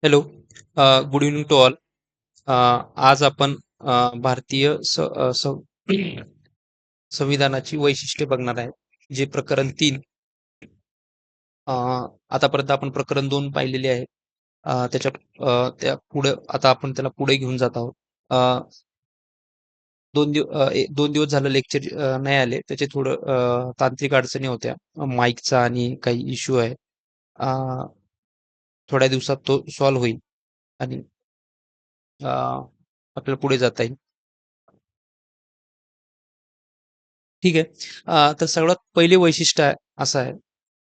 Hello. Good evening to all. आज आपण भारतीय संविधानाची वैशिष्ट्ये बघणार आहे. जे प्रकरण 3. आतापर्यंत आपण प्रकरण 2 पाहिलेले आहे. त्या पुढे आता आपण त्याला पुढे घेऊन जात आहोत. अ, 2 दिवस झालं लेक्चर नाही आले. त्याचे थोडं तांत्रिक अडचणी होत्या. माईकचा आणि काही इश्यू आहे. अ, थोड्या दिवसात तो सॉल्व्ह होईल आणि आपल्याला पुढे जाता येईल. ठीक आहे. तर सर्वात पहिले वैशिष्ट्य असं आहे,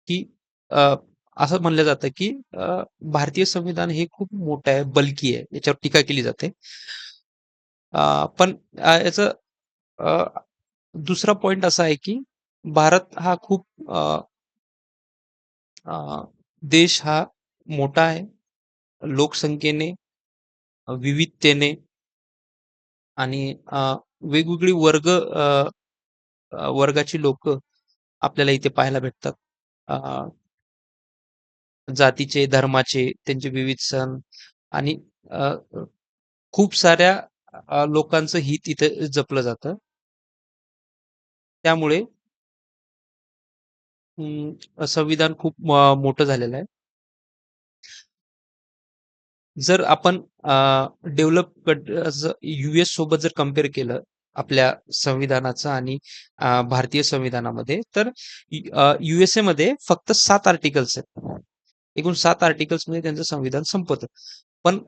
की अ, असं म्हणलं जातं, की भारतीय संविधान हे खूप मोठं आहे, बल्की आहे. याच्यावर टीका केली जाते. पण याचं अ, दुसरा पॉइंट असा आहे, की भारत हा खूप अ, देश हा मोठा आहे. लोकसंख्येने, विविधतेने आणि वेगवेगळी वर्गाची लोकं आपल्याला इथे पाहायला भेटतात. अ, जातीचे, धर्माचे, त्यांचे विविध सण आणि अ, खूप साऱ्या लोकांचं हित इथे जपलं जातं. त्यामुळे संविधान खूप मोठं झालेलं आहे. जर आपण डेव्हलप यूएस सोबत जर कंपेअर केलं आपल्या संविधानाचं आणि भारतीय संविधानामध्ये, तर यूएसए मध्ये फक्त 7 आर्टिकल्स आहेत. एकूण 7 आर्टिकल्स मध्ये त्यांचं संविधान संपतं. पण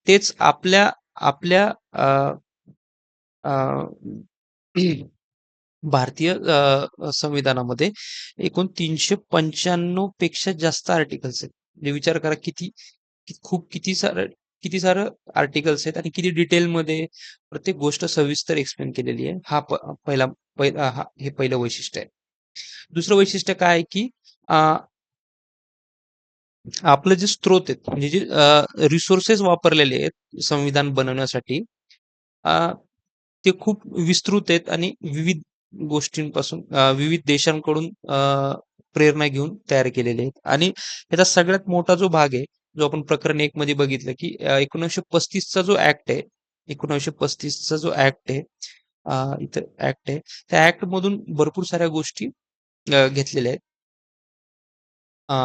तेच आपल्या आपल्या अ, अ, भारतीय संविधानामध्ये एकूण 395 पेक्षा जास्त आर्टिकल्स आहेत. म्हणजे विचार करा किती सारं आर्टिकल्स आहेत आणि किती डिटेलमध्ये प्रत्येक गोष्ट सविस्तर एक्सप्लेन केलेली आहे. पहिला हे पहिलं वैशिष्ट्य आहे. दुसरं वैशिष्ट्य काय आहे, की अ, आपलं जे स्त्रोत आहेत म्हणजे जे रिसोर्सेस वापरलेले आहेत संविधान बनवण्यासाठी, अ, ते खूप विस्तृत आहेत आणि विविध देशांकडून प्रेरणा घेऊन तयार केलेले आहेत. आणि याचा सगळ्यात मोठा जो भाग आहे, जो आपण प्रकरण 1 मध्ये बघितलं, की 1935 चा जो ॲक्ट आहे, 1935 चा जो ॲक्ट आहे, इथं ॲक्ट आहे, त्या ॲक्ट मधून भरपूर साऱ्या गोष्टी घेतलेल्या आहेत. अ,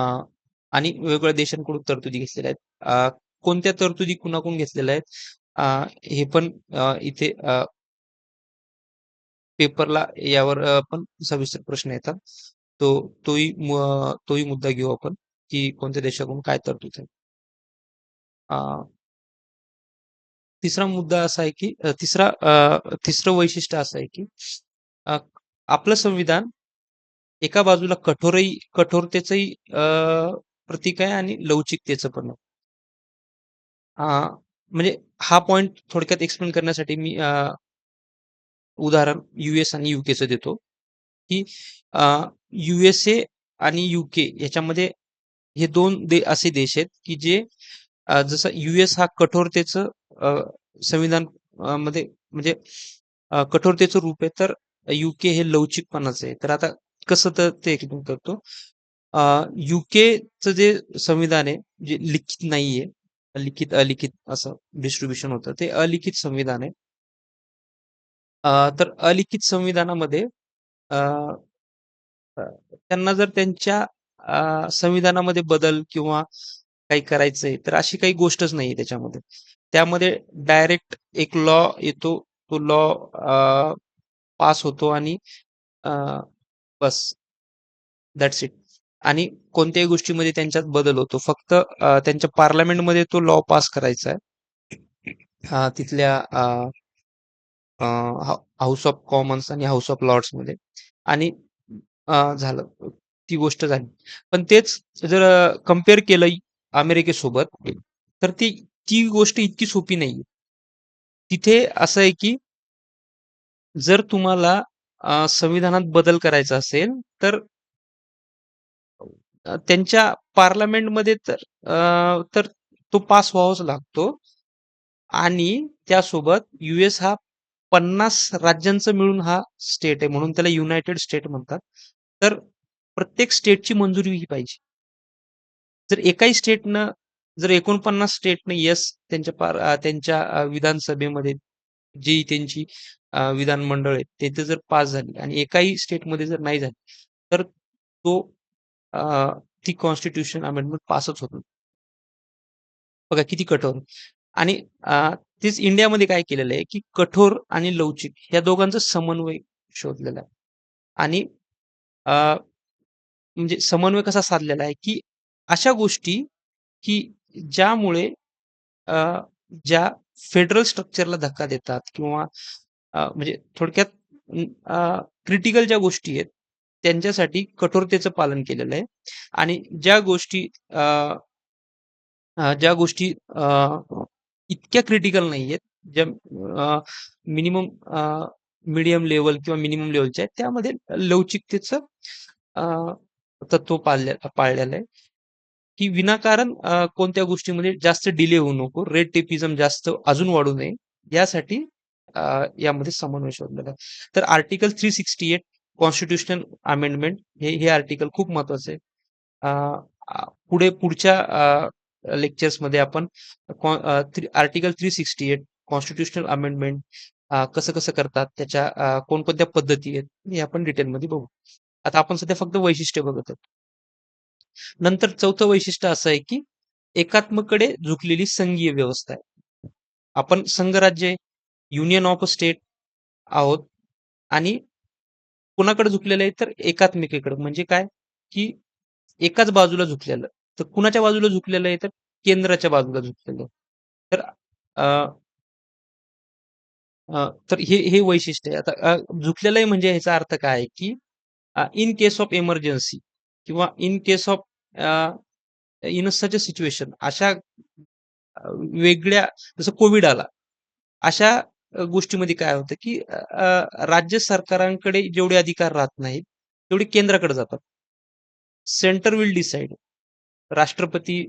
आणि वेगवेगळ्या देशांकडून तरतुदी घेतलेल्या आहेत. कोणत्या तरतुदी कुणाकडून घेतलेल्या आहेत, अ, हे पण इथे पेपरला यावर पण सविस्तर प्रश्न येतात. तो तोही मुद्दा घेऊ आपण, की कोणत्या देशाकडून काय तरतूद आहे. अ, तिसरा मुद्दा असा आहे, की तिसरं वैशिष्ट्य असं आहे, की अ, आपलं संविधान एका बाजूला कठोरतेचंही प्रतीक आहे आणि लवचिकतेचं पण आहे. अ, म्हणजे हा पॉइंट थोडक्यात एक्सप्लेन करण्यासाठी मी उदाहरण यूएस आणि यूकेचं देतो, की अ, यूएसए आणि यूके याच्यामध्ये हे 2 असे देश आहेत, की जे जसं यूएस हा कठोरतेचं अ, संविधान मध्ये म्हणजे कठोरतेचं रूप आहे, तर यूके हे लवचिकपणाचं आहे. तर आता कसं तर ते एक्सप्लेन करतो. अ, यूकेचं जे संविधान आहे, जे लिखित नाहीये, अलिखित असं डिस्ट्रिब्युशन होतं. ते अलिखित संविधान आहे. तर अलिखित संविधानामध्ये अ, अ, त्यांना जर त्यांच्या संविधानामध्ये बदल किंवा काही करायचंय, तर अशी काही गोष्टच नाहीये त्याच्यामध्ये. त्यामध्ये डायरेक्ट एक लॉ येतो. तो लॉ पास होतो आणि अ, बस दॅट्स इट. आणि कोणत्याही गोष्टीमध्ये त्यांच्यात बदल होतो. फक्त त्यांच्या पार्लमेंटमध्ये तो लॉ पास करायचा आहे. तिथल्या हाऊस ऑफ कॉमन्स आणि हाऊस ऑफ लॉर्ड्समध्ये. आणि झालं. ती गोष्ट झाली. पण तेच जर कंपेअर केलं अमेरिकेसोबत, तर ती गोष्ट इतकी सोपी नाहीये. तिथे असं आहे, की जर तुम्हाला संविधानात बदल करायचा असेल, तर त्यांच्या पार्लमेंटमध्ये तर तो पास व्हावाच लागतो. आणि त्यासोबत यूएस हा 50 राज्यांचं मिळून हा स्टेट आहे, म्हणून त्याला युनायटेड स्टेट म्हणतात. तर प्रत्येक स्टेटची मंजुरी ही पाहिजे. जर एकाही स्टेटनं जर 49 स्टेटने येस त्यांच्या विधानसभेमध्ये जी त्यांची विधानमंडळ आहे तिथे जर पास झाली आणि एकाही स्टेटमध्ये जर नाही झाली, तर तो अ, ती कॉन्स्टिट्यूशन अमेंडमेंट पासच होत नाही. बघा किती कठोर आहे. आणि तेच इंडियामध्ये काय केलेलं आहे, की कठोर आणि लवचिक या दोघांचा समन्वय शोधलेला आहे. आणि अ, म्हणजे समन्वय कसा साधलेला आहे, की अशा गोष्टी, की ज्यामुळे अ, ज्या फेडरल स्ट्रक्चरला धक्का देतात किंवा म्हणजे थोडक्यात क्रिटिकल ज्या गोष्टी आहेत, त्यांच्यासाठी कठोरतेचं पालन केलेलं आहे. आणि ज्या गोष्टी इतक्या क्रिटिकल नाहीयेत, ज्या मिनिमम मीडियम लेव्हल किंवा मिनिमम लेव्हलच्या आहेत, त्यामध्ये लवचिकतेचं अ, तत्व पाळलेलं आहे, की विनाकारण कोणत्या गोष्टीमध्ये जास्त डिले होऊ नको, रेड टेपिझम जास्त अजून वाढू नये, यासाठी अ, यामध्ये समन्वय शोधलेला आहे. तर आर्टिकल 368 कॉन्स्टिट्यूशनल अमेंडमेंट हे आर्टिकल खूप महत्वाचं आहे. अ, पुढच्या लेक्चर्समध्ये आपण आर्टिकल 368 कॉन्स्टिट्यूशनल अमेंडमेंट कसं कसं करतात, त्याच्या कोणकोणत्या पद्धती आहेत, हे आपण डिटेलमध्ये बघू. आता आपण सध्या फक्त वैशिष्ट्य बघत आहोत. नंतर चौथं वैशिष्ट्य असं आहे, की एकात्मकडे झुकलेली संघीय व्यवस्था आहे. आपण संघराज्य, युनियन ऑफ अ स्टेट आहोत. आणि कुणाकडे झुकलेलं आहे, तर एकात्मिकेकडे. म्हणजे काय, की एकाच बाजूला झुकलेलं. तर कुणाच्या बाजूला झुकलेलं आहे, तर केंद्राच्या बाजूला झुकलेलं आहे. तर अ, तर हे वैशिष्ट्य आहे. आता झुकलेलं आहे म्हणजे ह्याचा अर्थ काय आहे, की इन केस ऑफ इमर्जन्सी किंवा in case of in such a situation, अशा वेगळ्या, जसं कोविड आला, अशा गोष्टीमध्ये काय होतं, की राज्य सरकारांकडे जेवढे अधिकार राहत नाहीत, तेवढे केंद्राकडे जातात. Centre will decide. राष्ट्रपती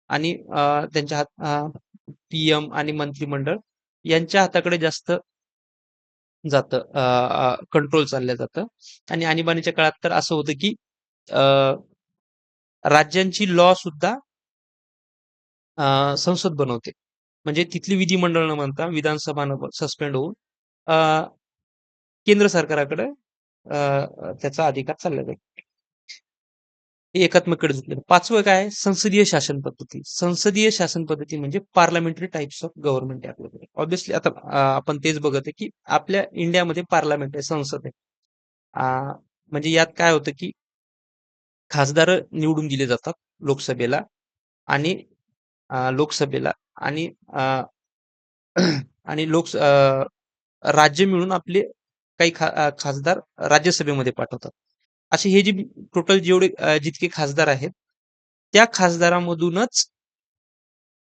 आणि त्यांच्या पीएम आणि मंत्रिमंडळ यांच्या हाताकडे जास्त जातं, कंट्रोल चाललं जातं. आणि आणीबाणीच्या काळात तर असं होतं, की अ, राज्यांची लॉ सुद्धा संसद बनवते. म्हणजे तिथली विधिमंडळ न म्हणता विधानसभा सस्पेंड होऊन अ, केंद्र सरकाराकडे त्याचा अधिकार चालला जाईल. हे एकात्मकडे झुकलेलं. 5वं काय आहे? संसदीय शासन पद्धती. संसदीय शासन पद्धती म्हणजे पार्लमेंटरी टाइप्स ऑफ गव्हर्नमेंट आहे आपल्याकडे. ऑब्व्हियसली आता आपण तेच बघत आहे, की आपल्या इंडियामध्ये पार्लमेंट आहे, संसद आहे. अ, म्हणजे यात काय होतं, की खासदार निवडून दिले जातात लोकसभेला. आणि लोकसभेला आणि अ, आणि राज्य मिळून आपले काही खासदार राज्यसभेमध्ये पाठवतात. असे हे जे टोटल जितके खासदार आहेत, त्या खासदारामधूनच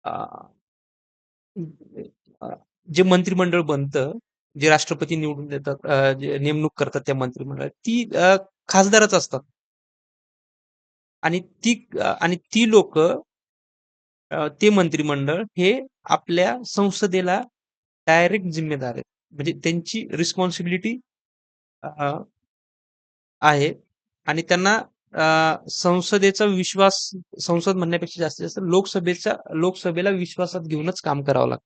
अ, अ, जे मंत्रिमंडळ बनतं, जे राष्ट्रपती निवडून देतात, जे नेमणूक करतात त्या मंत्रिमंडळात, ती खासदारच असतात. आणि ती लोकं, ते मंत्रिमंडळ हे आपल्या संसदेला डायरेक्ट जिम्मेदार आहेत. म्हणजे त्यांची रिस्पॉन्सिबिलिटी आहे. आणि त्यांना संसदेचा विश्वास, संसद म्हणण्यापेक्षा जास्तीत जास्त लोकसभेला विश्वासात घेऊनच काम करावं लागतं.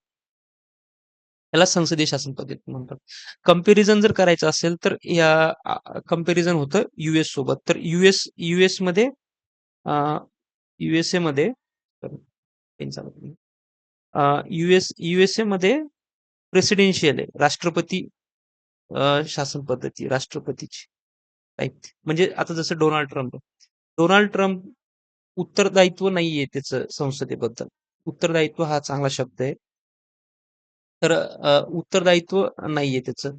त्याला संसदीय शासन पद्धती म्हणतात. कंपॅरिझन जर करायचं असेल, तर कंपॅरिझन होतं यूएस सोबत. तर यूएसमध्ये अ, यूएसए मध्ये पेन चालत नाही. यूएसए मध्ये प्रेसिडेन्शियल आहे. राष्ट्रपती शासन पद्धती राष्ट्रपतीची टाईप. म्हणजे आता जसं डोनाल्ड ट्रम्प आहे. डोनाल्ड ट्रम्प उत्तरदायित्व नाहीये त्याचं संसदेबद्दल. उत्तरदायित्व हा चांगला शब्द आहे. तर उत्तरदायित्व नाहीये त्याचं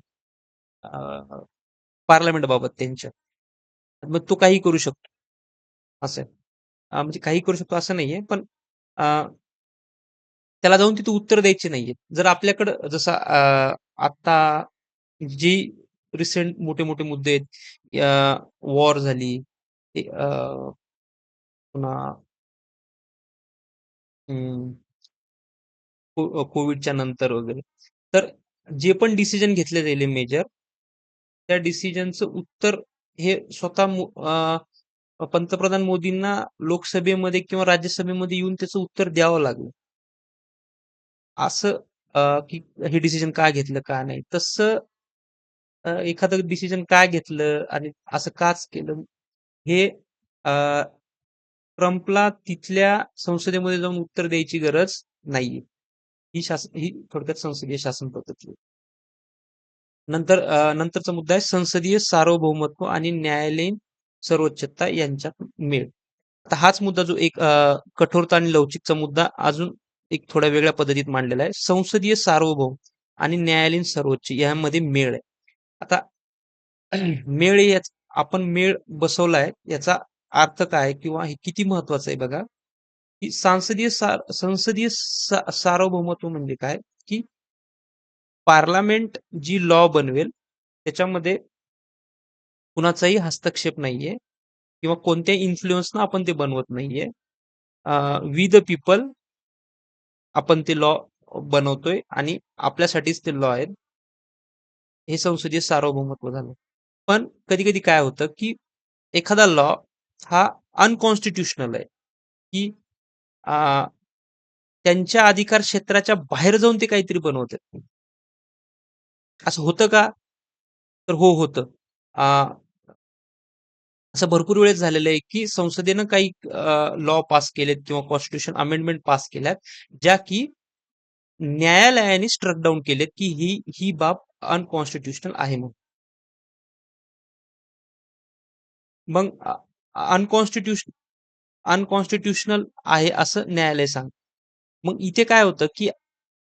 पार्लमेंटबाबत त्यांच्या. मग तो काही करू शकतो, असं आहे. म्हणजे काही करू शकतो असं नाहीये, पण अ, त्याला जाऊन तिथे उत्तर द्यायची नाहीये. जर आपल्याकडं जसं आता जी रिसेंट मोठे-मोठे मुद्दे आहेत, वॉर झाली, पुन्हा अं, कोविडच्या नंतर वगैरे. तर जे पण डिसिजन घेतले गेले मेजर, त्या डिसिजनचं उत्तर हे स्वतः पंतप्रधान मोदींना लोकसभेमध्ये किंवा राज्यसभेमध्ये येऊन त्याचं उत्तर द्यावं लागलं. असं की हे डिसिजन का घेतलं, का नाही? तसं एखादं डिसिजन का घेतलं आणि असं काच केलं, हे अ, ट्रम्पला तिथल्या संसदेमध्ये जाऊन उत्तर द्यायची गरज नाहीये. ही थोडक्यात संसदीय शासन पद्धती आहे. नंतरचा मुद्दा आहे संसदीय सार्वभौमत्व आणि न्यायालयीन सर्वोच्चता यांच्यात मेळ. आता हाच मुद्दा जो एक कठोरता आणि लवचिकचा मुद्दा अजून एक थोड्या वेगळ्या पद्धतीत मांडलेला आहे. संसदीय सार्वभौम आणि न्यायालयीन सर्वोच्च यामध्ये मेळ आहे. आता मेळ याच आपण मेळ बसवलाय याचा अर्थ काय किंवा हे किती महत्वाचं आहे बघा, की संसदीय सार्वभौमत्व म्हणजे काय, की पार्लमेंट जी लॉ बनवेल त्याच्यामध्ये कुणाचाही हस्तक्षेप नाहीये किंवा कोणत्याही इन्फ्लुअन्सनं आपण ते बनवत नाहीये. वी द पीपल आपण ते लॉ बनवतोय आणि आपल्यासाठीच ते लॉ आहेत. हे संसदीय सार्वभौमत्व झालं. पण कधी-कधी काय होतं, की एखादा लॉ हा अनकॉन्स्टिट्यूशनल आहे, की अ, त्यांच्या अधिकार क्षेत्राच्या बाहेर जाऊन ते काहीतरी बनवतात. असं होतं का? तर हो, होतं. अ, असं भरपूर वेळेस झालेलं आहे, की संसदेनं काही लॉ पास केलेत किंवा कॉन्स्टिट्यूशन अमेंडमेंट पास केल्यात, ज्या की न्यायालयाने स्ट्रक डाउन केलेत, की ही बाब अनकॉन्स्टिट्यूशनल आहे म्हणून. मग अनकॉन्स्टिट्यूशन अनकॉन्स्टिट्यूशनल आहे असं न्यायालय सांगतं. मग इथे काय होतं, की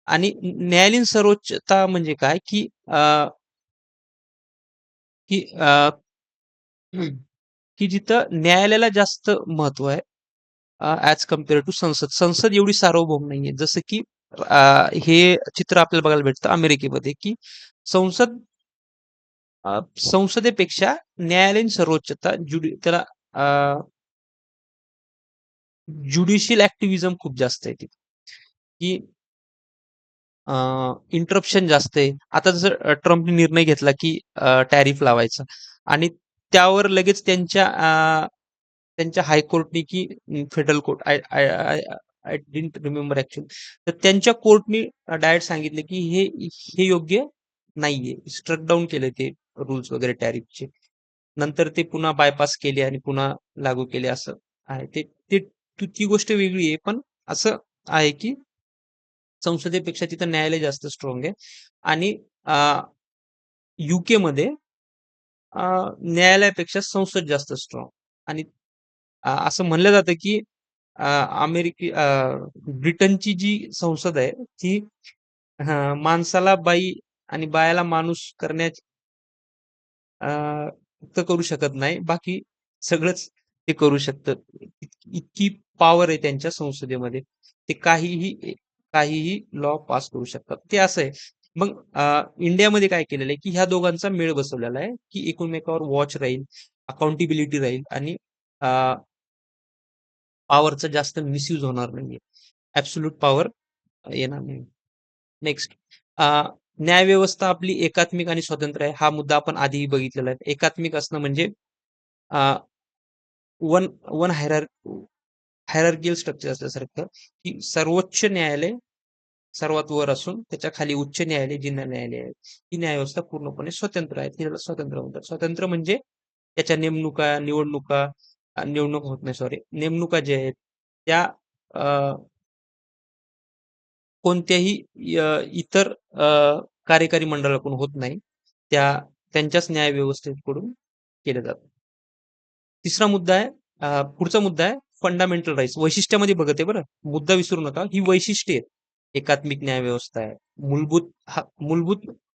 आणि न्यायालयीन सर्वोच्चता म्हणजे काय, की की अ, की जिथं न्यायालयाला जास्त महत्व आहे ॲज कंपेअर टू संसद. संसद एवढी सार्वभौम नाहीये. जसं की हे चित्र आपल्याला बघायला भेटतं अमेरिकेमध्ये, की संसद संसदेपेक्षा न्यायालयीन सर्वोच्चता त्याला ज्युडिशियल ॲक्टिव्हिझम खूप जास्त आहे तिथे, की इंटरप्शन जास्त आहे. आता जसं ट्रम्पने निर्णय घेतला, की टॅरिफ लावायचा आणि त्यावर लगेच त्यांच्या हायकोर्टनी की federal court I I I I didn't remember actually. तर त्यांच्या कोर्टनी डायरेक्ट सांगितलं, की हे योग्य नाहीये. स्ट्रक डाउन केले ते रूल्स वगैरे टॅरिफचे. नंतर ते पुन्हा बायपास केले आणि पुन्हा लागू केले असं आहे. ते ते ती गोष्ट वेगळी आहे. पण असं आहे, की संसदेपेक्षा तिथं न्यायालय जास्त स्ट्राँग आहे आणि यूकेमध्ये न्यायालयापेक्षा संसद जास्त स्ट्राँग आणि असं म्हणलं जातं, की अ, अमेरिके अ, ब्रिटनची जी संसद आहे, ती माणसाला बाई आणि बायाला माणूस अ, फक्त करू शकत नाही. बाकी सगळंच ते करू शकतं. इतकी पॉवर आहे त्यांच्या संसदेमध्ये. ते काहीही लॉ पास करू शकतात. ते असं आहे. मग इंडियामध्ये काय केलेलं आहे, की ह्या दोघांचा मेळ बसवलेला आहे, की एकमेकावर वॉच राहील, अकाउंटेबिलिटी राहील आणि पॉवरचा जास्त मिसयूज होणार नाहीये. ॲब्सोल्यूट पॉवर येणार नाही. नेक्स्ट न्यायव्यवस्था आपली एकात्मिक आणि स्वतंत्र आहे. हा मुद्दा आपण आधीही बघितलेला आहे. एकात्मिक असणं म्हणजे अ, वन वन हायरार्कियल स्ट्रक्चर असल्यासारखं, की सर्वोच्च न्यायालय सर्वात वर असून त्याच्या खाली उच्च न्यायालय, जिल्हा न्यायालय आहे. ही न्यायव्यवस्था पूर्णपणे स्वतंत्र आहे. तिला स्वतंत्र म्हणतात. स्वतंत्र म्हणजे त्याच्या निवडणूक होत नाही सॉरी. नेमणुका ज्या आहेत त्या अ, कोणत्याही इतर कार्यकारी मंडळाकडून होत नाही. त्या त्यांच्याच न्यायव्यवस्थेकडून केल्या जातात. तिसरा मुद्दा आहे पुढचा मुद्दा आहे फंडामेंटल राइट्स. वैशिष्ट्यामध्ये बघत आहे बरं. मुद्दा विसरू नका. ही वैशिष्ट्ये आहेत. एकात्मिक न्यायव्यवस्था आहे. मूलभूत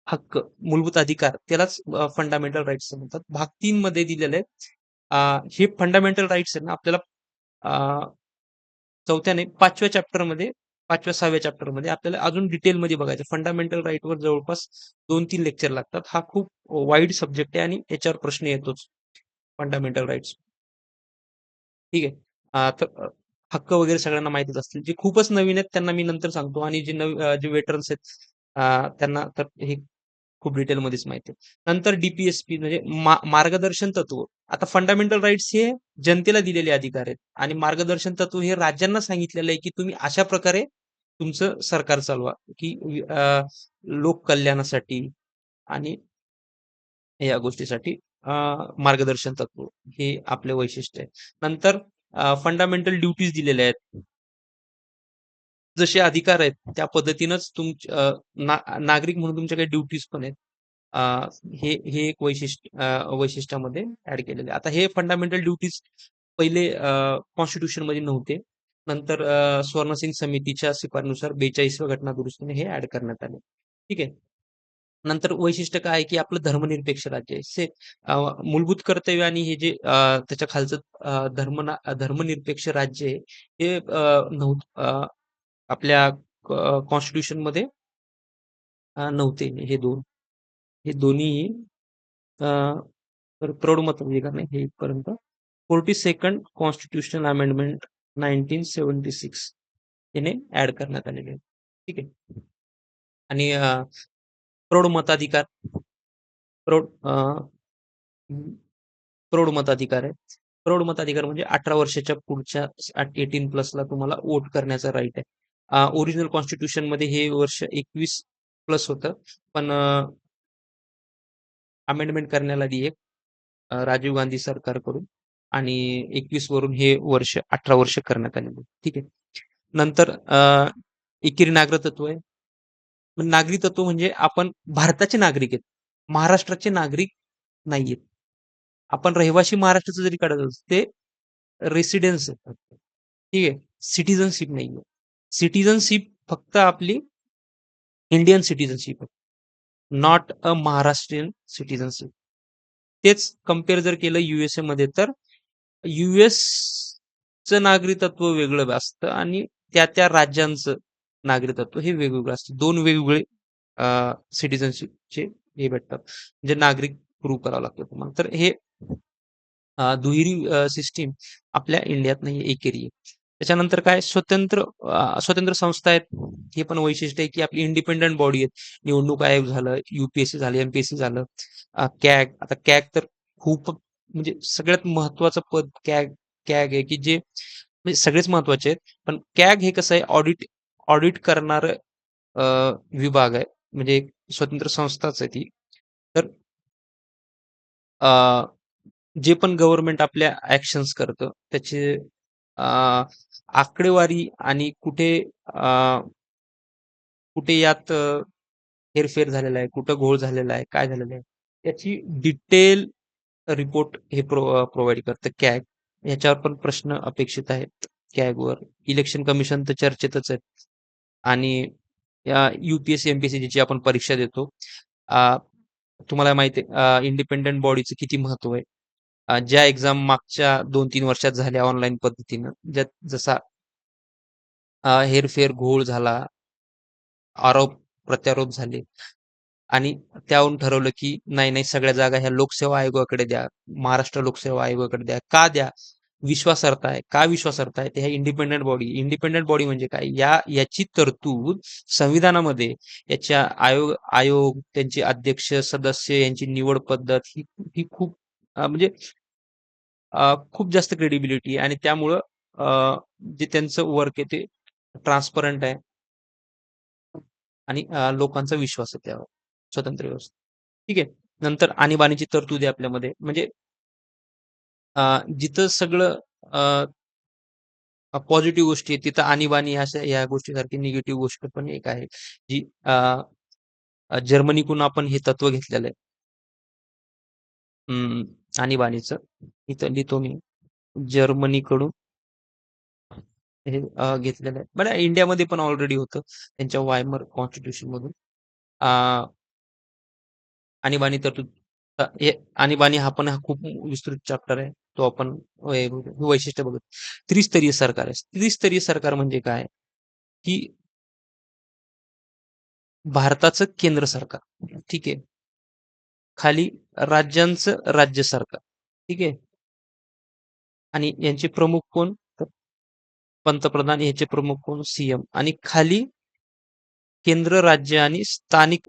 हक्क, मूलभूत अधिकार त्यालाच फंडामेंटल राइट्स म्हणतात. भाग 3 मध्ये दिलेले आहेत. हे फंडामेंटल राइट्स आहेत ना आपल्याला अ, 4थ्या नाही 5व्या चॅप्टरमध्ये 5व्या-6व्या चॅप्टरमध्ये आपल्याला अजून डिटेलमध्ये बघायचं. फंडामेंटल राइटवर जवळपास 2-3 लेक्चर लागतात. हा खूप वाईड सब्जेक्ट आहे आणि याच्यावर प्रश्न येतोच. Fundamental rights. ठीक आहे. तर हक्क वगैरे सगळ्यांना माहीतच असतील. जे खूपच नवीन आहेत त्यांना मी नंतर सांगतो आणि जे जे वेटरन्स आहेत त्यांना तर हे खूप डिटेलमध्येच माहिती आहे. नंतर डीपीएसपी म्हणजे मार्गदर्शन तत्व. आता फंडामेंटल राइट्स हे जनतेला दिलेले अधिकार आहेत आणि मार्गदर्शन तत्व हे राज्यांना सांगितलेलं आहे, की तुम्ही अशा प्रकारे तुमचं सरकार चालवा, की लोक कल्याणासाठी आणि या गोष्टीसाठी मार्गदर्शन तत्व हे आपले वैशिष्ट्य आहे. नंतर फंडामेंटल ड्युटीज दिलेल्या आहेत. जसे अधिकार आहेत त्या पद्धतीनंच नागरिक म्हणून तुमच्या काही ड्युटीज पण आहेत. अ, हे एक वैशिष्ट्यामध्ये ऍड केलेले आहे. आता हे फंडामेंटल ड्युटीज पहिले कॉन्स्टिट्यूशन मध्ये नव्हते. नंतर स्वर्णसिंग समितीच्या शिफारशीनुसार 42व्या घटना दुरुस्तीने हे ऍड करण्यात आले. ठीक आहे. नंतर वैशिष्ट्य काय आहे, की आपलं धर्मनिरपेक्ष राज्य आहे. मूलभूत कर्तव्य आणि हे जे त्याच्या खालचं धर्मनिरपेक्ष राज्य आहे, हे नव्हतं आपल्या कॉन्स्टिट्यूशनमध्ये नव्हते हे दोन. हे दोन्हीही अ, तर प्रौढमत अधिकार नाही हे इथपर्यंत. 42nd कॉन्स्टिट्यूशनल अमेंडमेंट 1976 याने ऍड करण्यात आलेले आहे. ठीक आहे. आणि प्रौढ मताधिकार प्रौढ प्रौढ मताधिकार आहे. प्रौढ मताधिकार म्हणजे 18 वर्षाच्या पुढच्या 18 प्लसला तुम्हाला वोट करण्याचा राईट आहे. ओरिजिनल कॉन्स्टिट्यूशन मध्ये हे वर्ष 21 प्लस होतं, पण अमेंडमेंट करण्यात आली एक राजीव गांधी सरकारकडून आणि 21 वरून हे वर्ष 18 वर्ष करण्यात आलेले. ठीक आहे. नंतर एकेरी नागरिकत्व आहे. नागरिकत्व म्हणजे आपण भारताचे नागरिक आहेत, महाराष्ट्राचे नागरिक नाहीयेत. आपण रहिवासी महाराष्ट्राचं जरी काढत असलो ते रेसिडेन्स आहेत. ठीक आहे. सिटिझनशिप नाहीये. सिटिझनशिप फक्त आपली इंडियन सिटिझनशिप आहे. Not a Maharashtrian citizenship. तेच कम्पेअर जर केलं युएसए मध्ये तर चं नागरिकत्व वेगळं असतं आणि त्या राज्यांचं नागरिकत्व हे वेगवेगळं असतं. दोन वेगवेगळे सिटिझनशिपचे हे भेटतात. म्हणजे नागरिक प्रूव्ह करावं लागतं तुम्हाला. तर हे दुहेरी सिस्टीम आपल्या इंडियात नाही, एकेरी आहे. त्याच्यानंतर काय स्वतंत्र संस्था आहेत. हे पण वैशिष्ट्य आहे, की आपली इंडिपेंडंट बॉडी आहेत. निवडणूक आयोग झालं, युपीएससी झालं, एमपीएससी झालं, कॅग. आता कॅग तर खूप म्हणजे सगळ्यात महत्वाचं पद कॅग आहे, की जे म्हणजे सगळेच महत्वाचे आहेत. पण कॅग हे कसं आहे ऑडिट ऑडिट करणार विभाग आहे. म्हणजे एक स्वतंत्र संस्थाच आहे ती. तर जे पण गव्हर्नमेंट आपल्या ऍक्शन्स करतं त्याचे आकडेवारी आणि कुठे यात हेरफेर झालेला आहे, कुठं घोळ झालेला आहे, काय झालेलं आहे, याची डिटेल रिपोर्ट हे प्रोव्हाइड करतं कॅग. याच्यावर पण प्रश्न अपेक्षित आहेत कॅगवर. इलेक्शन कमिशन तर चर्चेतच आहे. आणि या युपीएससी एमपीएससी ज्याची आपण परीक्षा देतो, तुम्हाला माहिती आहे इंडिपेंडंट बॉडीचं किती महत्व आहे. ज्या एक्झाम मागच्या 2-3 वर्षात झाल्या ऑनलाईन पद्धतीनं, ज्यात जसा हेरफेर, घोळ झाला, आरोप प्रत्यारोप झाले आणि त्यावरून ठरवलं की नाही नाही सगळ्या जागा ह्या लोकसेवा आयोगाकडे द्या, महाराष्ट्र लोकसेवा आयोगाकडे द्या. का द्या? विश्वासार्हता आहे. का विश्वासार्हता आहे? ते ह्या इंडिपेंडंट बॉडी म्हणजे काय? याची तरतूद संविधानामध्ये याच्या आयोग, त्यांचे अध्यक्ष, सदस्य यांची निवड पद्धत ही खूप म्हणजे खूप जास्त क्रेडिबिलिटी आहे आणि त्यामुळं जे त्यांचं वर्क आहे ते ट्रान्सपरंट आहे आणि लोकांचा विश्वास आहे त्यावर स्वतंत्र व्यवस्था. ठीक आहे. नंतर आणीबाणीची तरतूद आहे आपल्यामध्ये. म्हणजे जिथं सगळं पॉझिटिव्ह गोष्टी आहेत तिथं आणीबाणी अशा या गोष्टीसारखी निगेटिव्ह गोष्ट पण एक आहे जी जर्मनीकडून आपण हे तत्व घेतलेलं आहे. आणीबाणीचं इथं लिहितो मी. जर्मनीकडून हे घेतलेलं आहे. बरं इंडियामध्ये पण ऑलरेडी होतं त्यांच्या वायमर कॉन्स्टिट्यूशन मधून. आणीबाणी तरतूद आणीबाणी हा खूप विस्तृत चॅप्टर आहे. तो आपण वैशिष्ट्य बघत. त्रिस्तरीय सरकार आहे. त्रिस्तरीय सरकार म्हणजे काय? की भारताचं केंद्र सरकार, ठीक आहे. खाली राज्यांचं राज्य सरकार, ठीक आहे. आणि यांचे प्रमुख कोण? तर पंतप्रधान. याचे प्रमुख कोण? सीएम. आणि खाली केंद्र, राज्य आणि स्थानिक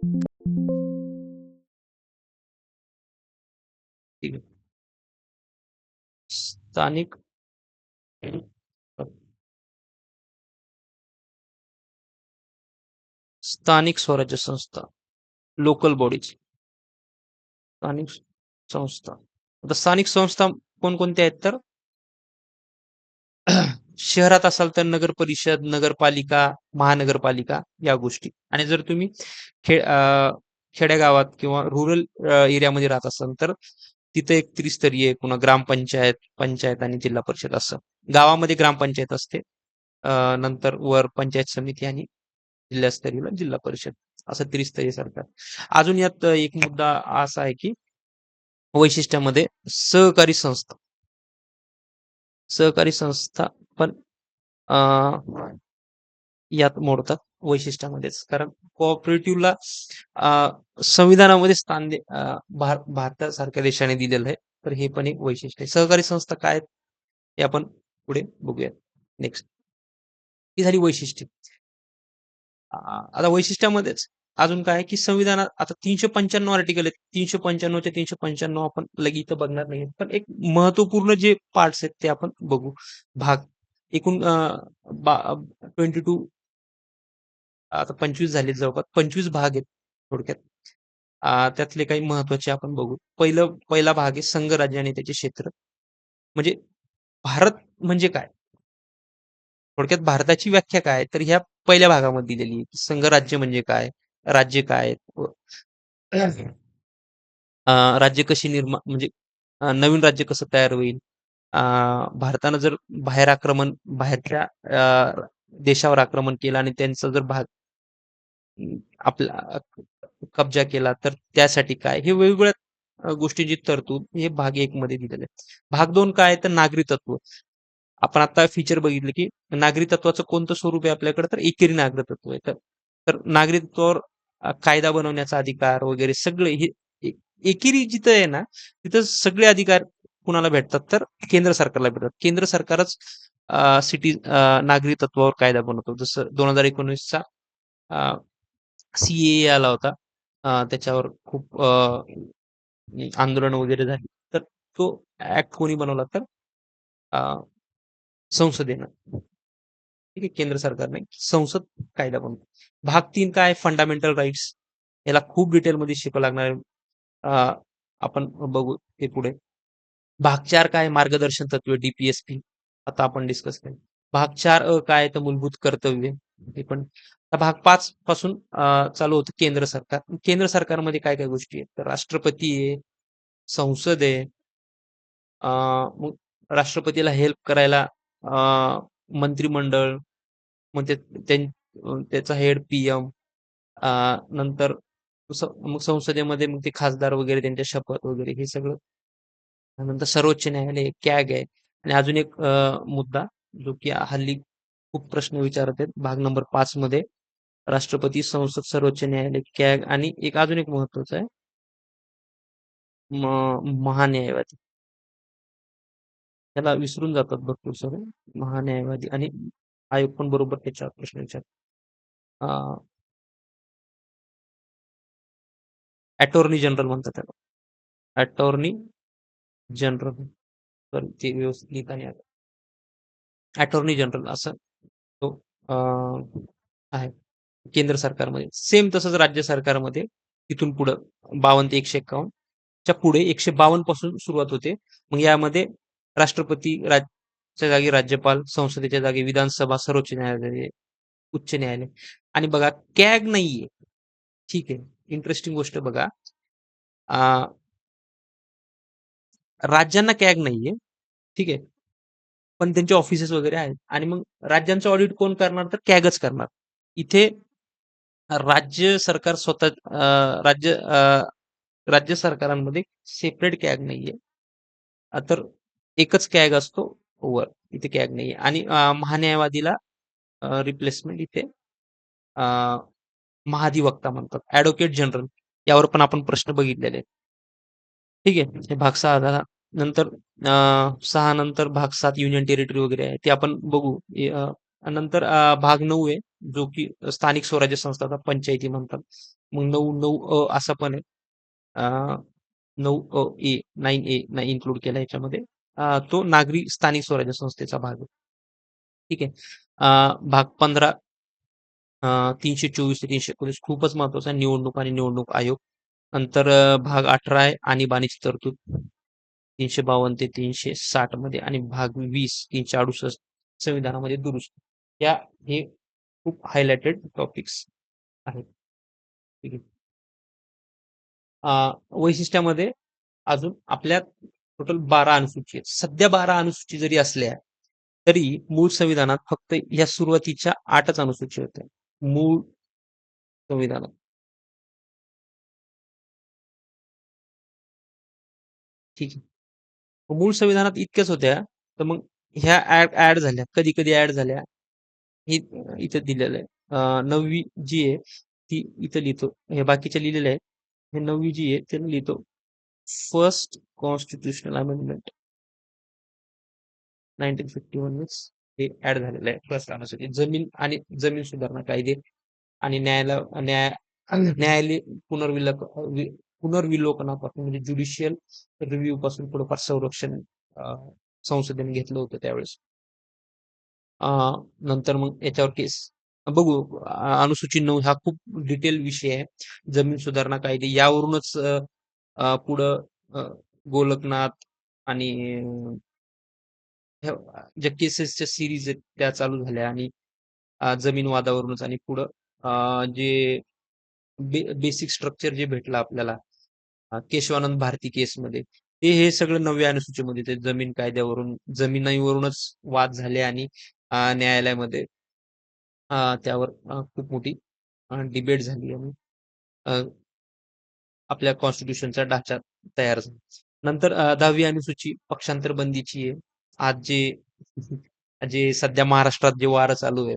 ठीक आहे. स्थानिक स्थानिक स्वराज्य संस्था, लोकल बॉडीज, स्थानिक संस्था. आता स्थानिक संस्था कोणकोणत्या आहेत तर शहरात असाल तर नगर परिषद, नगरपालिका, महानगरपालिका या गोष्टी. आणि जर तुम्ही खेड्यागावात किंवा रुरल एरियामध्ये राहत असाल तर तिथं एक त्रिस्तरीय पुन्हा ग्रामपंचायत, पंचायत आणि जिल्हा परिषद असं. गावामध्ये ग्रामपंचायत असते. नंतर वर पंचायत समिती आणि जिल्हास्तरीयला जिल्हा परिषद असं त्रिस्तरीय सरकार. अजून यात एक मुद्दा असा आहे की वैशिष्ट्यामध्ये सहकारी संस्था सहकारी संस्था पण यात मोडतात वैशिष्ट्यामध्येच. कारण कोऑपरेटिव्हला संविधानामध्ये स्थान भारतासारख्या देशाने दिलेलं आहे. तर हे पण एक वैशिष्ट्य आहे. सहकारी संस्था काय आहेत हे आपण पुढे बघूयात. नेक्स्ट ही झाली वैशिष्ट्ये. आता वैशिष्ट्यामध्येच अजून काय आहे की संविधानात आता 395 आर्टिकल आहेत. 395च्या 395 आपण लगे इथं बघणार नाही. पण एक महत्वपूर्ण जे पार्ट्स आहेत ते आपण बघू. भाग एकूण 22 आता 25 झाले जवळपास 25 भाग आहेत थोडक्यात. त्यातले काही महत्वाचे आपण बघू. पहिला भाग आहे संघराज्य आणि त्याचे क्षेत्र. म्हणजे भारत म्हणजे काय? थोडक्यात भारताची व्याख्या काय? तर ह्या पहिल्या भागामध्ये दिलेली आहे. संघराज्य म्हणजे काय? राज्य काय आहेत? राज्य कशी म्हणजे नवीन राज्य कसं तयार होईल? अ, भारतानं जर बाहेरच्या देशावर आक्रमण केलं आणि त्यांचा जर भाग आपला कब्जा केला तर त्यासाठी काय? हे वेगवेगळ्या गोष्टींची तरतूद हे भाग 1 मध्ये दिलेलं आहे. भाग 2 काय आहे तर नागरी तत्व. आपण आता फीचर बघितलं की नागरी तत्वाचं कोणतं स्वरूप आहे आपल्याकडे तर एकेरी नागरी तत्व आहे. तर तर नागरी तत्वावर कायदा बनवण्याचा अधिकार वगैरे सगळे हे एकेरी जिथं आहे ना तिथं सगळे अधिकार कुणाला भेटतात तर केंद्र सरकारला भेटतात. केंद्र सरकारच नागरी तत्वावर कायदा बनवतो. जसं 2019चा सीएए आला होता. त्याच्यावर खूप आंदोलन वगैरे झाली. तर तो ऍक्ट कोणी बनवला तर अ, संसदेनं. ठीक आहे. केंद्र सरकारने संसद कायदा बनवतो. भाग 3 काय फंडामेंटल राईट्स. याला खूप डिटेलमध्ये शिकावं लागणार आहे. आपण बघू ते पुढे. भाग 4 काय मार्गदर्शन तत्त्वे डीपीएसपी. आता आपण डिस्कस करू. भाग 4 काय तर मूलभूत कर्तव्य. हे पण भाग 5 पासून चालू होतं केंद्र सरकार. केंद्र सरकारमध्ये काय काय गोष्टी आहेत तर राष्ट्रपती आहे, संसद आहे, मग राष्ट्रपतीला हेल्प करायला मंत्रिमंडळ, मग त्याचा हेड पीएम, नंतर मग संसदेमध्ये मग ते खासदार वगैरे त्यांच्या शपथ वगैरे हे सगळं. नंतर सर्वोच्च न्यायालय, कॅग आहे आणि अजून एक मुद्दा जो की हल्ली खूप प्रश्न विचारत आहेत भाग नंबर 5 मध्ये राष्ट्रपती, संसद, सर्वोच्च न्यायालय, कॅग आणि एक अजून एक महत्वाचं आहे महान्यायवादी. त्याला विसरून जातात भरपूर सगळे महान्यायवादी आणि आयोग पण बरोबर त्याच्यावर प्रश्न विचारतात. अटॉर्नी जनरल म्हणतात त्याला. Attorney general. तर ते व्यवस्थित लिहिता नाही आलं. अटॉर्नी जनरल असं तो आहे केंद्र सरकारमध्ये. सेम तसंच राज्य सरकारमध्ये तिथून पुढं 52 ते 151 च्या पुढे 152 पासून सुरुवात होते. मग यामध्ये राष्ट्रपती च्या जागी राज्यपाल, संसदेच्या जागी विधानसभा, सर्वोच्च न्यायालय, उच्च न्यायालय आणि बघा कॅग नाहीये. ठीक आहे. इंटरेस्टिंग गोष्ट बघा. राज्यांना कॅग नाहीये. ठीक आहे. पण त्यांचे ऑफिसेस वगैरे आहेत आणि मग राज्यांचं ऑडिट कोण करणार तर कॅगच करणार. इथे राज्य सरकार स्वतः राज्य सरकारांमध्ये सेपरेट कॅग नाहीये. तर एकच कॅग असतो वर. इथे कॅग नाहीये आणि महान्यायवादीला रिप्लेसमेंट इथे महाधिवक्ता म्हणतात. ऍडव्होकेट जनरल यावर पण आपण प्रश्न बघितलेले आहेत. ठीक आहे. हे भाग 6 झाला. नंतर 6 नंतर भाग 7 युनियन टेरिटरी वगैरे आहे. ते आपण बघू. नंतर भाग 9 आहे, जो की स्थानिक स्वराज्य संस्था पंचायती म्हणतात. मग 9 असा पण आहे. 9A 9A इन्क्लूड केला याच्यामध्ये. तो नागरी स्थानिक स्वराज्य संस्थेचा भाग आहे. ठीक आहे. भाग 15 324 ते 319 खूपच महत्वाचा आहे. निवडणूक आणि निवडणूक आयोग. नंतर भाग 18 आहे आणीबाणीची तरतूद 352 ते 360 मध्ये आणि भाग 20 368 संविधानामध्ये दुरुस्ती. या हे खूप हायलाइटेड टॉपिक्स आहेत. ठीक आहे. वैशिष्ट्यामध्ये अजून आपल्या टोटल 12 अनुसूची आहेत. सध्या 12 अनुसूची जरी असल्या तरी मूळ संविधानात फक्त या सुरुवातीच्या 8च अनुसूची होत्या. मूळ संविधानात. ठीक आहे. मूळ संविधानात इतक्याच होत्या, तर मग ह्या ऍड झाल्या. कधी-कधी ऍड झाल्या. हे इथं दिलेलं आहे. 9वी जी आहे ती इथं लिहितो. हे बाकीच्या लिहिलेल्या आहेत. हे 9वी जी आहे ते लिहितो. फर्स्ट कॉन्स्टिट्यूशनल अमेंडमेंट 1951 मीन्स हे ऍड झालेलं आहे फर्स्ट अनुसूचित. जमीन आणि जमीन सुधारणा कायदे आणि न्यायालय पुनर्विलोकनापासून म्हणजे ज्युडिशियल रिव्ह्यू पासून थोडंफार संरक्षण संसदेने घेतलं होतं त्यावेळेस. नंतर मग याच्यावर केस बघू. अनुसूची 9 हा खूप डिटेल विषय आहे. जमीन सुधारणा कायदे यावरूनच पुढं गोलकनाथ आणि ज्या केसेसच्या सिरीज आहेत त्या चालू झाल्या आणि जमीन वादावरूनच आणि पुढं जे बेसिक स्ट्रक्चर जे भेटलं आपल्याला केशवानंद भारती केसमध्ये ते हे सगळं 9व्या अनुसूचीमध्ये ते जमीन कायद्यावरून जमिनीवरूनच वाद झाले आणि न्यायालयामध्ये त्यावर खूप मोठी डिबेट झाली आणि अ, आपल्या कॉन्स्टिट्यूशनचा ढाचा तयार झाला. नंतर 10वी अनुसूची पक्षांतर बंदीची आहे. आज जे जे सध्या महाराष्ट्रात जे वारं चालू आहे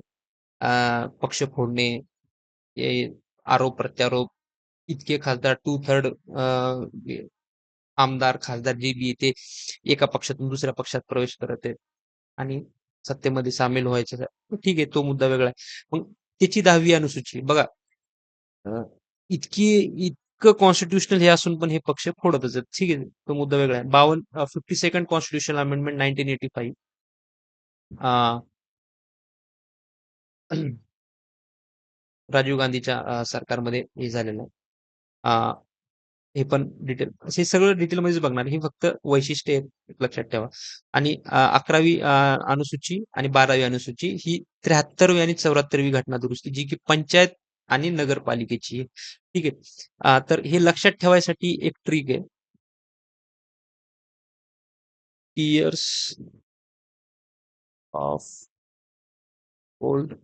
पक्ष फोडणे, हे आरोप प्रत्यारोप, इतके खासदार 2/3 आमदार, खासदार जे बी ते एका पक्षातून दुसऱ्या पक्षात प्रवेश करत आहेत आणि सत्तेमध्ये सामील व्हायचं. ठीक आहे, तो मुद्दा वेगळा आहे. मग त्याची 10वी अनुसूची बघा. अ, इतकी इतकं कॉन्स्टिट्यूशनल हे असून पण हे पक्ष फोडतच आहेत. ठीक आहे, तो मुद्दा वेगळा आहे. 52nd कॉन्स्टिट्यूशनल अमेंडमेंट 1985 राजीव गांधीच्या सरकारमध्ये हे झालेलं आहे. अ, हे पण डिटेल हे सगळं डिटेलमध्येच बघणार. ही फक्त वैशिष्ट्ये आहेत लक्षात ठेवा. आणि 11वी अनुसूची आणि 12वी अनुसूची ही 73वी आणि 74वी घटना दुरुस्ती जी की पंचायत आणि नगरपालिकेची आहे. ठीक आहे. तर हे लक्षात ठेवायसाठी एक ट्रिक आहे. Years of old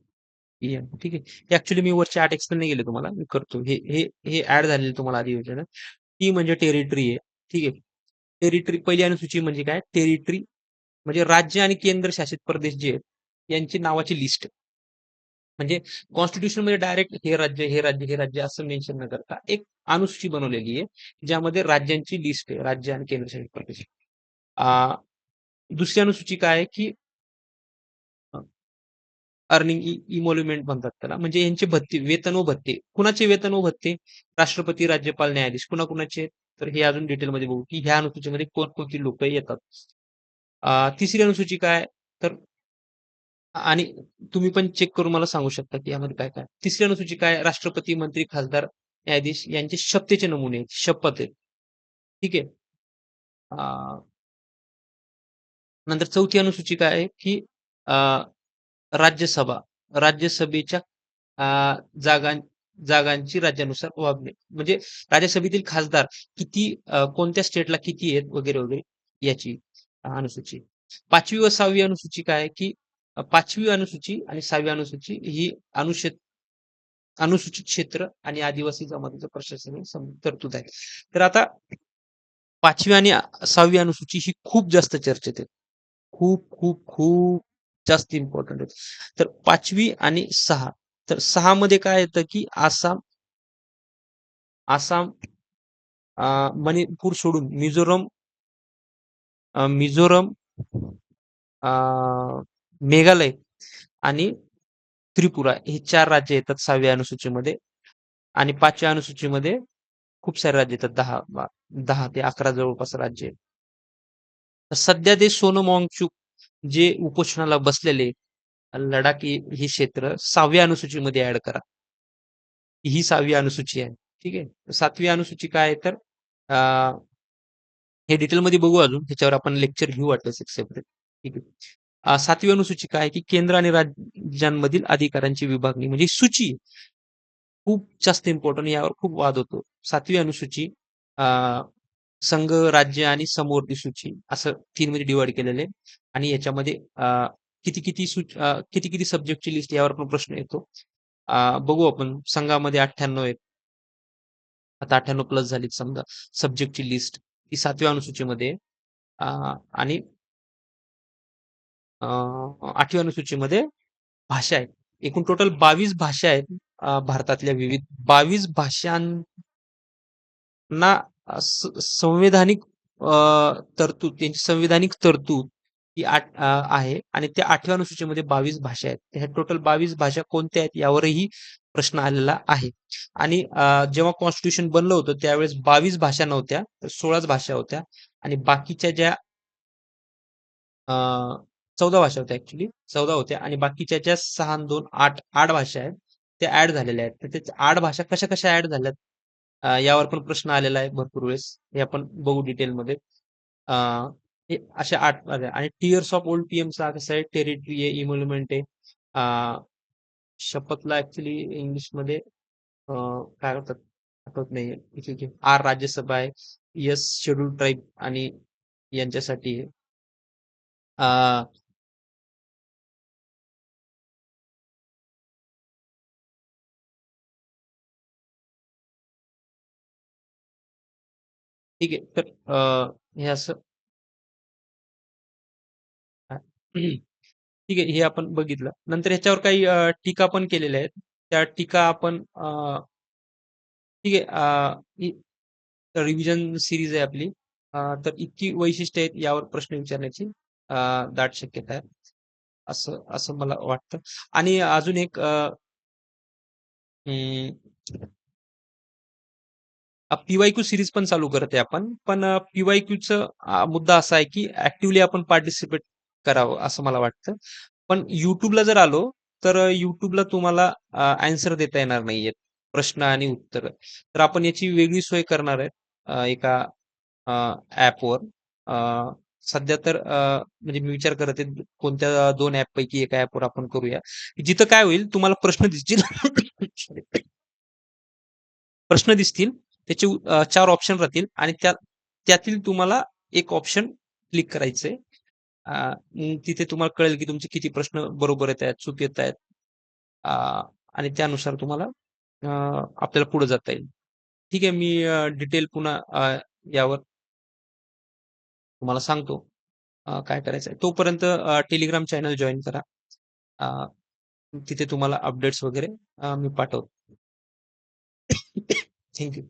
PM. ठीक आहे. हे ऍक्च्युली मी वरचे 8 एक्सप्लेन नाही केले तुम्हाला. मी करतो. हे हे हे ऍड झालेले तुम्हाला आधी योजना. ती म्हणजे टेरिटरी आहे. ठीक आहे. टेरिटरी पहिली अनुसूची म्हणजे काय? टेरिटरी म्हणजे राज्य आणि केंद्रशासित प्रदेश जे आहेत यांची नावाची लिस्ट. म्हणजे कॉन्स्टिट्यूशन मध्ये डायरेक्ट हे राज्य, हे राज्य, हे राज्य असं मेन्शन न करता एक अनुसूची बनवलेली आहे, ज्यामध्ये राज्यांची लिस्ट आहे, राज्य आणि केंद्रशासित प्रदेश. आ, दुसरी अनुसूची काय आहे की अर्निंग इमोल्युमेंट म्हणतात त्याला. म्हणजे यांचे भत्ते, वेतन व भत्ते. कुणाचे वेतन व भत्ते? राष्ट्रपती, राज्यपाल, न्यायाधीश. कुणाकुणाचे? तर हे अजून डिटेलमध्ये बघू की ह्या अनुसूचीमध्ये कोणकोणती लोक येतात. तिसरी अनुसूची काय? तर आणि तुम्ही पण चेक करून मला सांगू शकता की यामध्ये काय काय. तिसरी अनुसूची काय? राष्ट्रपती, मंत्री, खासदार, न्यायाधीश यांचे शपथेचे नमुने आहेत. शपथ आहेत. ठीक आहे. नंतर चौथी अनुसूची काय आहे की राज्यसभा, राज्यसभेच्या जागां जागांची राज्यानुसार वागणे. म्हणजे राज्यसभेतील खासदार किती कोणत्या स्टेटला किती आहेत वगैरे वगैरे याची अनुसूची. 5वी व 6वी अनुसूची काय आहे की 5वी अनुसूची आणि 6वी अनुसूची ही अनुसूचित क्षेत्र आणि आदिवासी जमातीचं प्रशासकीय तरतूद आहे. तर आता 5वी आणि 6वी अनुसूची ही खूप जास्त चर्चेत आहे. खूप, खूप, खूप जास्त इम्पॉर्टंट आहे. तर 5वी आणि 6. तर 6 मध्ये काय येतं, की आसाम, आसाम, मणिपूर सोडून मिझोरम, मिझोरम, अ, मेघालय आणि त्रिपुरा हे 4 राज्य येतात 6व्या अनुसूचीमध्ये आणि 5व्या अनुसूचीमध्ये खूप सारे राज्य येतात 10 ते 11 जवळपास राज्य आहेत. तर सध्या ते सोनम वांगचुक जे उपोषणाला बसलेले लडाख ही क्षेत्र 6व्या अनुसूचीमध्ये ऍड करा. ही 6वी अनुसूची आहे. ठीक आहे. 7वी अनुसूची काय आहे तर हे डिटेलमध्ये बघू अजून. ह्याच्यावर आपण लेक्चर घेऊ वाटल्यास एक सेपरेट. ठीक आहे. 7वी अनुसूची काय आहे, की केंद्र आणि राज्यांमधील अधिकारांची विभागणी म्हणजे सूची खूप जास्त इम्पॉर्टंट यावर खूप वाद होतो. 7वी अनुसूची अ, संघ, राज्य आणि समवर्ती सूची असं 3 मध्ये डिवाइड केलेलं आहे. आणि याच्यामध्ये किती किती सब्जेक्टची लिस्ट यावर पण प्रश्न येतो. बघू आपण संघामध्ये 98 आहेत. आता 98 प्लस झालीत समजा सब्जेक्टची लिस्ट ती 7व्या अनुसूचीमध्ये आहे. आणि 8व्या अनुसूचीमध्ये भाषा आहेत. एकूण टोटल 22 भाषा आहेत भारतातल्या विविध 22 भाषांना संविधानिक तरतूद त्यांची संविधानिक तरतूद ही आहे आणि त्या 8व्या अनुसूचीमध्ये 22 भाषा आहेत. ह्या टोटल 22 भाषा कोणत्या आहेत यावरही प्रश्न आलेला आहे. आणि जेव्हा कॉन्स्टिट्यूशन बनलं होतं त्यावेळेस 22 भाषा नव्हत्या, तर 16च भाषा होत्या आणि बाकीच्या ज्या 14 भाषा होत्या ऍक्च्युली 14 होत्या आणि बाकीच्या ज्या 6 आणि 2 8 भाषा आहेत त्या ऍड झालेल्या आहेत. तर त्या 8 भाषा कशा कशा ऍड झाल्यात यावर पण प्रश्न आलेला आहे भरपूर वेळेस. हे आपण बघू डिटेलमध्ये. अ, हे अशा 8 आणि टिअर्स ऑफ ओल्ड पीएमचा कसं आहे टेरिटरी आहे, इम्युनिमेंट आहे. अ, शपथला ऍक्च्युली इंग्लिशमध्ये काय म्हणतात आठवत नाहीये. ठीक आहे. आर राज्यसभा आहे. एस शेड्यूल ट्राईब आणि यांच्यासाठी आहे. अ, ठीक आहे. तर हे असं अ, ठीक आहे. हे आपण बघितलं. नंतर ह्याच्यावर काही टीका पण केलेल्या आहेत. त्या टीका आपण ठीक आहे. रिव्हिजन सीरीज आहे आपली. तर इतकी वैशिष्ट्य आहेत यावर प्रश्न विचारण्याची दाट शक्यता आहे. असं असं मला वाटतं. आणि अजून एक अं, पी-वाय-क्यू सीरीज पण चालू करत आहे आपण. पण पी-वाय-क्यूचं मुद्दा असा आहे, की ॲक्टिव्हली आपण पार्टिसिपेट करावं असं मला वाटतं. पण YouTubeला जर आलो, तर YouTubeला तुम्हाला ॲन्सर देता येणार नाहीयेत. प्रश्न आणि उत्तरं. तर आपण याची वेगळी सोय करणार आहे एका ॲपवर. अ, सध्या तर म्हणजे मी विचार करत आहे कोणत्या 2 ॲपपैकी एका ॲपवर आपण करूया. जिथं काय होईल तुम्हाला प्रश्न दिसतील. सॉरी. प्रश्न दिसतील. त्याचे 4 ऑप्शन राहतील आणि त्यातील तुम्हाला एक ऑप्शन क्लिक करायचंय. मग तिथे तुम्हाला कळेल की तुमचे किती प्रश्न बरोबर येतायत, चूक येतायत. अ, आणि त्यानुसार तुम्हाला आपल्याला पुढे जाता येईल. ठीक आहे. मी डिटेल पुन्हा यावर तुम्हाला सांगतो काय करायचंय. तोपर्यंत टेलिग्राम चॅनल जॉइन करा. अ, तिथे तुम्हाला अपडेट्स वगैरे मी पाठवतो. Thank you.